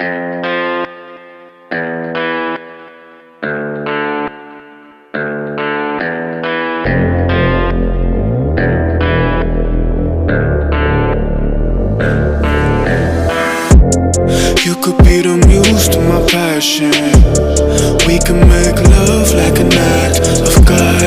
You could be the muse to my passion. We can make love like an act of God.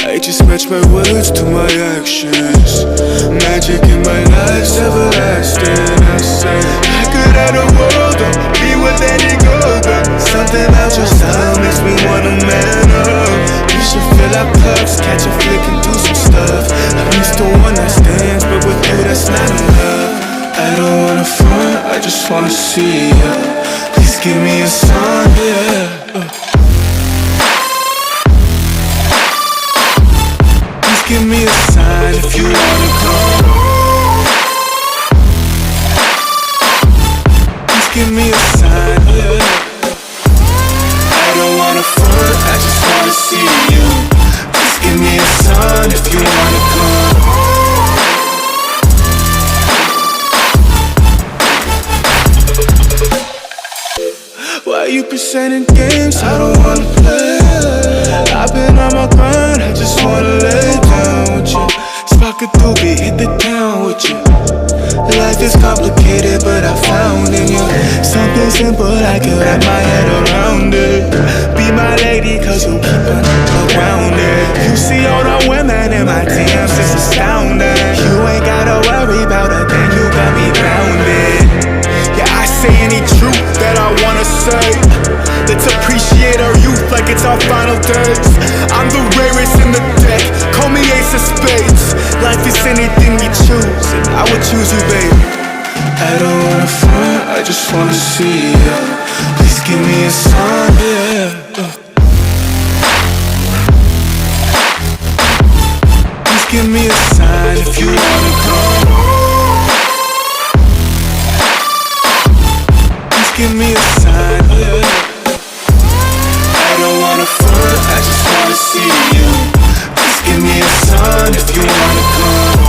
I just match my words to my actions. Magic in my life's everlasting. I say I could have the world or be with any girl, but something about your style makes me wanna man up. We should fill our cups, catch a flick and do some stuff. I'm used to one night stands, but with you that's not enough. I don't wanna front, I just wanna see ya. Please give me a sign, yeah. Please give me a sign if you wanna come. Please give me a sign, yeah. I don't wanna front, I just wanna see you. Please give me a sign if you wanna come. Why you presenting games I don't wanna play? I've been on my grind, I just wanna lay down with you. Spark a doobie, hit the town with you. Life is complicated, but I found in you something simple, I can wrap my head around it. Be my lady, cause you keep on around it. You see all the women in my DMs, it's astounding. You ain't gotta worry about a thing, you got me grounded. Yeah, I say any truth that I wanna say. Let's appreciate our youth like it's our final days. I'm the rarest in the deck, call me ace of spades. Life is anything you choose, and I would choose you, babe. I don't wanna front, I just wanna see ya. Please give me a sign, yeah. Please give me a sign if you wanna come. Give me a sign, yeah. I don't wanna front, I just wanna see you. Please give me a sign if you wanna come.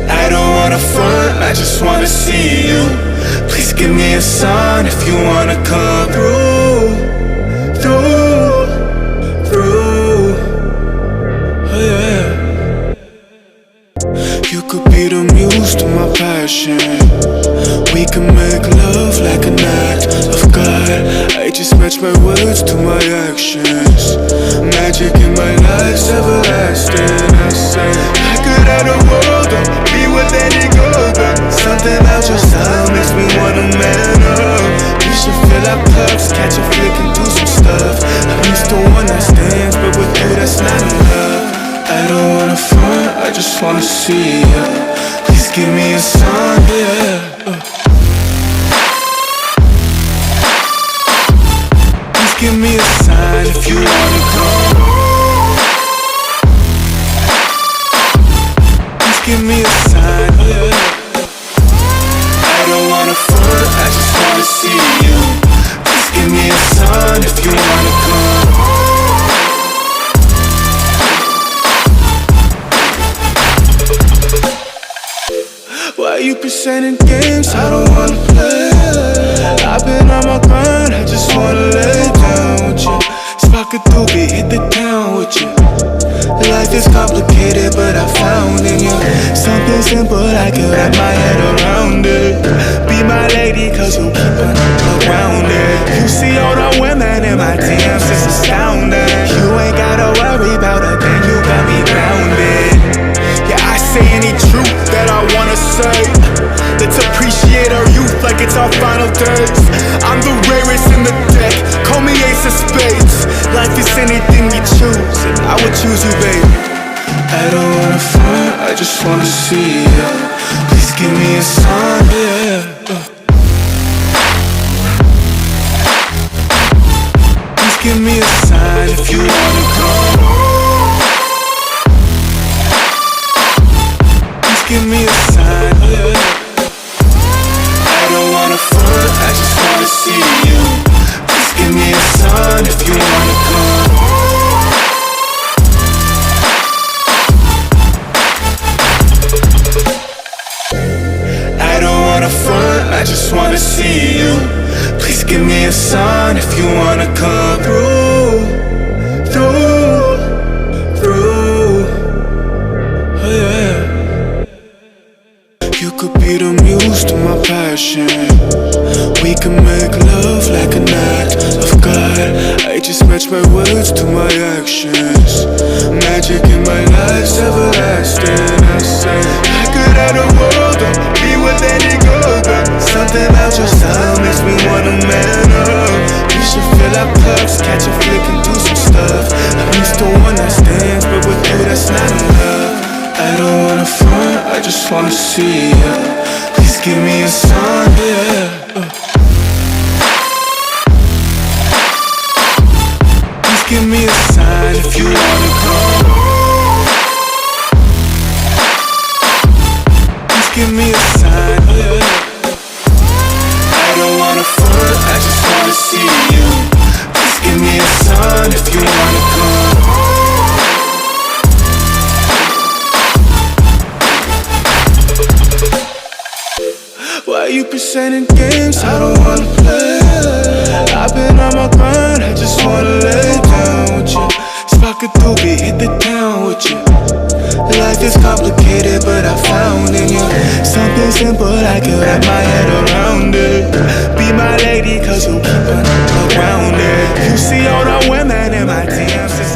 I don't wanna front, I just wanna see you. Please give me a sign if you wanna come through. Oh yeah. You could be the muse to my passion. We can make love like an act of God. I just match my words to my actions. Magic in my life's everlasting. I say I could have the world or be with any girl, but something about your style makes me wanna man up. We should fill our cups, catch a flick and do some stuff. I'm used to one night stands, but with you that's not enough. I don't wanna front, I just wanna see ya. Please give me a sign, yeah. Please give me a sign if you wanna come. Please give me a sign, yeah. I don't wanna front, I just wanna see you. Please give me a sign if you wanna come. Why you presenting games I don't wanna play? I've been on my grind, I just wanna lay down with you. Spark a doobie, hit the town with you. Life is complicated, but I found in you something simple, I can wrap my head around it. Be my lady, cause you keep on around it. You see all the women in my DMs, it's astounding. You ain't gotta worry about a thing, you got me grounded. Yeah, I say any truth that I wanna say. Let's appreciate our youth like it's our final days. I'm the rarest in the deck, call me ace of spades. Life is anything you choose, and I would choose you, babe. I don't wanna front, I just wanna see ya. Please give me a sign, yeah. Please give me a sign if you wanna come. Please give me a sign, yeah. I don't wanna front, I just wanna see you. Please give me a sign if you wanna come. passion. We can make love like an act of God. I just match my words to my actions. Magic in my life's everlasting. I say I could have the world or be with any girl, but something about your style makes me wanna man up. We should fill our cups, catch a flick and do some stuff. I'm used to one night stands, but with you that's not enough. I don't wanna front, I just wanna see ya. Please give me a sign, yeah. Please give me a sign if you wanna come. Please give me a sign, yeah. I don't wanna front, I just wanna see you. Please give me a sign if you wanna come. Why you presenting games I don't wanna play? I've been on my grind, I just wanna lay down with you. Spark a doobie, hit the town with you. Life is complicated, but I found in you something simple, I can wrap my head around it. Be my lady, cause you keep on around it. You see all the women in my DMs.